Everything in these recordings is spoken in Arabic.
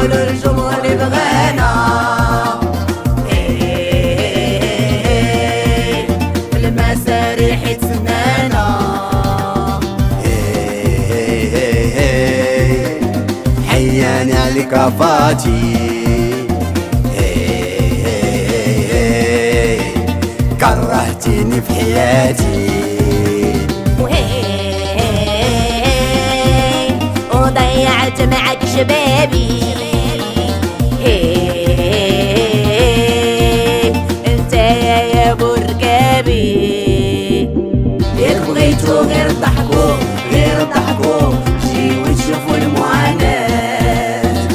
قولوا الجمهور اللي بغانا في المسارح يتسنانا حياني عليك فاتي كرهتيني في حياتي وضيعت معك شبابي انت يا ابو ركابي ياك بغيتو غير ضحكو غير ضحكو جي وتشوفوا المعاناة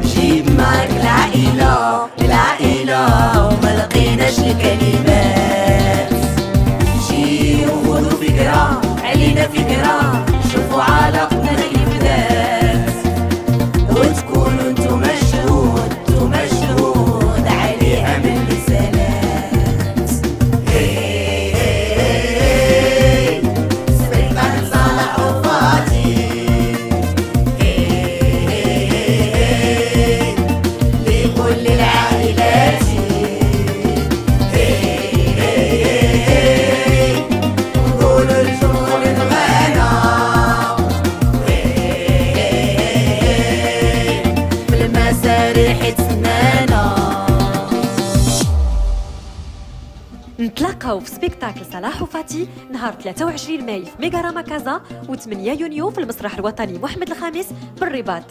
جيب معاك العائلة العائلة وما لقيناش الكلمات جي وخذوا فكرة علينا فكرة شوفوا علاقتنا كيف دات وتكونوا انتو مشهود عليها من رسالات سبيطان صالح وفاطي لكل العائلات قولوا الجمهور بغانا في المسارح يتسنانا. نتلاقاو في سبيكتاكل صلاح وفاتي نهار 23 ماي في ميغاراما كازا و8 يونيو في المسرح الوطني محمد الخامس بالرباط.